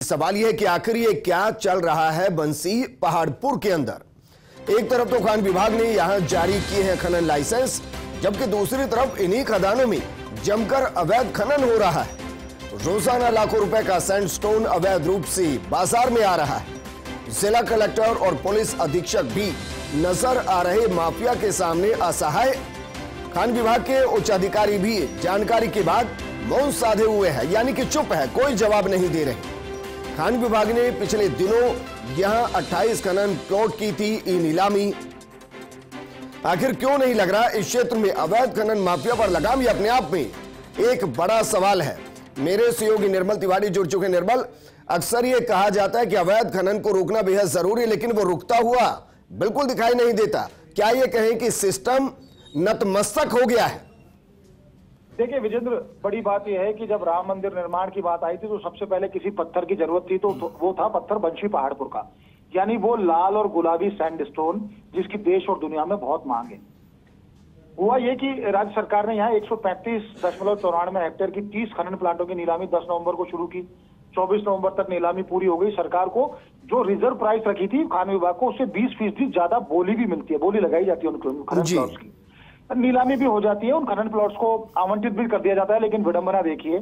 सवाल यह है कि आखिर ये क्या चल रहा है बंसी पहाड़पुर के अंदर। एक तरफ तो खान विभाग ने यहां जारी किए हैं खनन लाइसेंस, जबकि दूसरी तरफ इन्हीं खदानों में जमकर अवैध खनन हो रहा है। रोजाना लाखों रुपए का सैंडस्टोन अवैध रूप से बाजार में आ रहा है। जिला कलेक्टर और पुलिस अधीक्षक भी नजर आ रहे माफिया के सामने असहाय। खान विभाग के उच्च अधिकारी भी जानकारी के बाद मौन साधे हुए हैं, यानी कि चुप है, कोई जवाब नहीं दे रहे। खान विभाग ने पिछले दिनों यहां 28 खनन प्लॉट की थी ई नीलामी। आखिर क्यों नहीं लग रहा इस क्षेत्र में अवैध खनन माफिया पर लगाम? ये अपने आप में एक बड़ा सवाल है। मेरे सहयोगी निर्मल तिवारी जुड़ चुके। निर्मल, अक्सर ये कहा जाता है कि अवैध खनन को रोकना बेहद जरूरी है, लेकिन वो रुकता हुआ बिल्कुल दिखाई नहीं देता। क्या ये कहें कि सिस्टम नतमस्तक हो गया है? देखिए विजेंद्र, बड़ी बात यह है कि जब राम मंदिर निर्माण की बात आई थी तो सबसे पहले किसी पत्थर की जरूरत थी, तो वो था पत्थर बंसी पहाड़पुर का, यानी वो लाल और गुलाबी सैंडस्टोन जिसकी देश और दुनिया में बहुत मांग है। हुआ ये कि राज्य सरकार ने यहाँ 135.94 हेक्टेयर की 30 खनन प्लांटों की नीलामी 10 नवंबर को शुरू की। 24 नवंबर तक नीलामी पूरी हो गई। सरकार को जो रिजर्व प्राइस रखी थी खान विभाग को, उससे 20% ज्यादा बोली भी मिलती है, बोली लगाई जाती है उन खनन प्लॉट्स की। नीलामी भी हो जाती है, उन खनन प्लॉट्स को आवंटित भी कर दिया जाता है। लेकिन विडंबना देखिए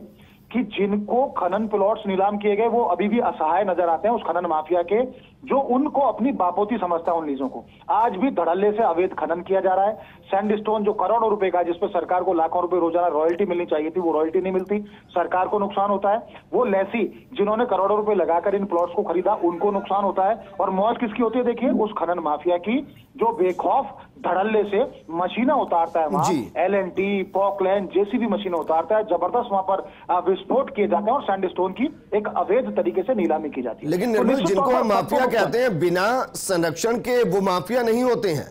कि जिनको खनन प्लॉट्स नीलाम किए गए वो अभी भी असहाय नजर आते हैं उस खनन माफिया के, जो उनको अपनी बापोती समझता है उन लीजों को। आज भी धड़ल्ले से अवैध खनन किया जा रहा है। सैंडस्टोन जो करोड़ों रुपए का, जिसपे सरकार को लाखों रुपए रोजाना रॉयल्टी मिलनी चाहिए थी, वो रॉयल्टी नहीं मिलती, सरकार को नुकसान होता है। वो लेसी जिन्होंने करोड़ों रुपए लगाकर इन प्लॉट्स को खरीदा, उनको नुकसान होता है। और मौज किसकी होती है? देखिए उस खनन माफिया की, जो बेखौफ धड़ल्ले से मशीनें उतारता है वहां, LNT, पॉकलैंड, JCB मशीनें उतारता है, जबरदस्त वहां पर विस्फोट किए जाते हैं और सैंडस्टोन की एक अवैध तरीके से नीलामी की जाती है। लेकिन निर्मल, जिनको हम माफिया कहते हैं, बिना संरक्षण के वो माफिया नहीं होते हैं।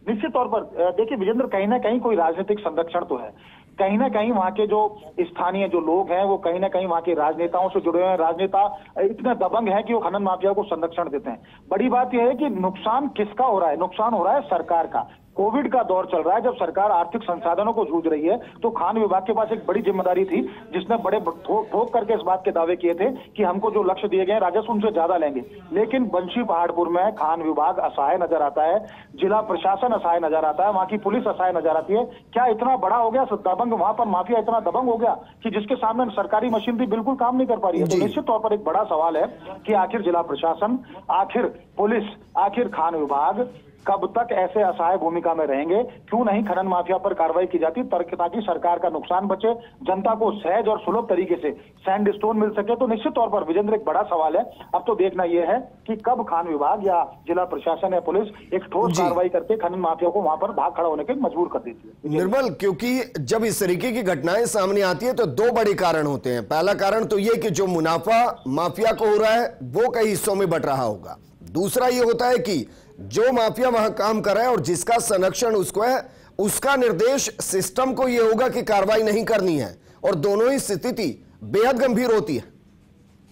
निश्चित तौर पर देखिए विजेंद्र, कहीं ना कहीं कोई राजनीतिक संरक्षण तो है। कहीं ना कहीं वहां के जो स्थानीय जो लोग हैं वो कहीं ना कहीं वहां के राजनेताओं से जुड़े हुए हैं। राजनेता इतने दबंग हैं कि वो खनन माफिया को संरक्षण देते हैं। बड़ी बात यह है कि नुकसान किसका हो रहा है? नुकसान हो रहा है सरकार का। कोविड का दौर चल रहा है, जब सरकार आर्थिक संसाधनों को जूझ रही है, तो खान विभाग के पास एक बड़ी जिम्मेदारी थी, जिसने बड़े ठोक करके इस बात के दावे किए थे कि हमको जो लक्ष्य दिए गए राजस्व उनसे ज्यादा लेंगे। लेकिन बंसी पहाड़पुर में खान विभाग असहाय नजर आता है, जिला प्रशासन असहाय नजर आता है, वहां की पुलिस असहाय नजर आती है। क्या इतना बड़ा हो गया दबंग, वहां पर माफिया इतना दबंग हो गया कि जिसके सामने सरकारी मशीनरी बिल्कुल काम नहीं कर पा रही है? तो निश्चित तौर पर एक बड़ा सवाल है कि आखिर जिला प्रशासन, आखिर पुलिस, आखिर खान विभाग कब तक ऐसे असहाय भूमिका में रहेंगे? क्यों नहीं खनन माफिया पर कार्रवाई की जाती ताकि सरकार का नुकसान बचे, जनता को सहज और सुलभ तरीके से सैंडस्टोन मिल सके? तो निश्चित तौर पर विजेंद्र एक बड़ा सवाल है। अब तो देखना यह है कि कब खान विभाग या जिला प्रशासन या पुलिस एक ठोस कार्रवाई करके खनन माफिया को वहां पर भाग खड़ा होने के मजबूर कर देती है। निर्मल, क्योंकि जब इस तरीके की घटनाएं सामने आती है तो दो बड़े कारण होते हैं। पहला कारण तो यह कि जो मुनाफा माफिया को हो रहा है वो कई हिस्सों में बंट रहा होगा। दूसरा ये होता है कि जो माफिया वहां काम कर रहा है और जिसका संरक्षण उसको है, उसका निर्देश सिस्टम को यह होगा कि कार्रवाई नहीं करनी है, और दोनों ही स्थिति बेहद गंभीर होती है।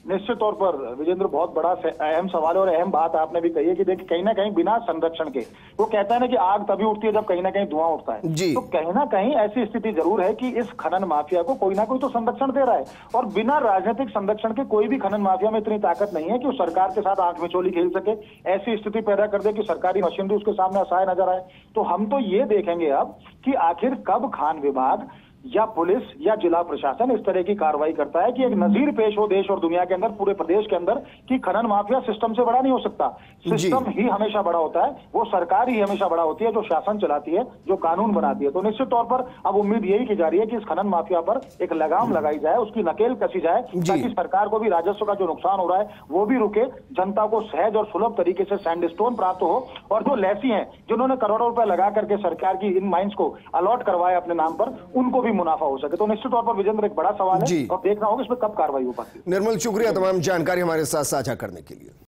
निश्चित तौर पर विजेंद्र, बहुत बड़ा अहम सवाल है और अहम बात आपने भी कही है कि देखिए कहीं ना कहीं बिना संरक्षण के, वो कहता है ना कि आग तभी उठती है जब कहीं ना कहीं धुआं उठता है। तो कहीं ना कहीं ऐसी स्थिति जरूर है कि इस खनन माफिया को कोई ना कोई तो संरक्षण दे रहा है, और बिना राजनीतिक संरक्षण के कोई भी खनन माफिया में इतनी ताकत नहीं है कि वो सरकार के साथ आंख मिचोली खेल सके, ऐसी स्थिति पैदा कर दे कि सरकारी मशीनरी उसके सामने असहाय नजर आए। तो हम तो ये देखेंगे अब कि आखिर कब खान विभाग या पुलिस या जिला प्रशासन इस तरह की कार्रवाई करता है कि एक नजीर पेश हो देश और दुनिया के अंदर, पूरे प्रदेश के अंदर, कि खनन माफिया सिस्टम से बड़ा नहीं हो सकता। सिस्टम ही हमेशा बड़ा होता है, वो सरकार ही हमेशा बड़ा होती है जो शासन चलाती है, जो कानून बनाती है। तो निश्चित तौर पर अब उम्मीद यही की जा रही है कि इस खनन माफिया पर एक लगाम लगाई जाए, उसकी नकेल कसी जाए, ताकि सरकार को भी राजस्व का जो नुकसान हो रहा है वो भी रुके, जनता को सहज और सुलभ तरीके से सैंडस्टोन प्राप्त हो, और जो लेसी हैं जिन्होंने करोड़ों रुपए लगा करके सरकार की इन माइंस को अलॉट करवाया अपने नाम पर, उनको भी मुनाफा हो सके। तो निश्चित तौर पर विजेंद्र एक बड़ा सवाल है और देखना होगा इसमें कब कार्रवाई हो पाती है। निर्मल, शुक्रिया तमाम जानकारी हमारे साथ साझा करने के लिए।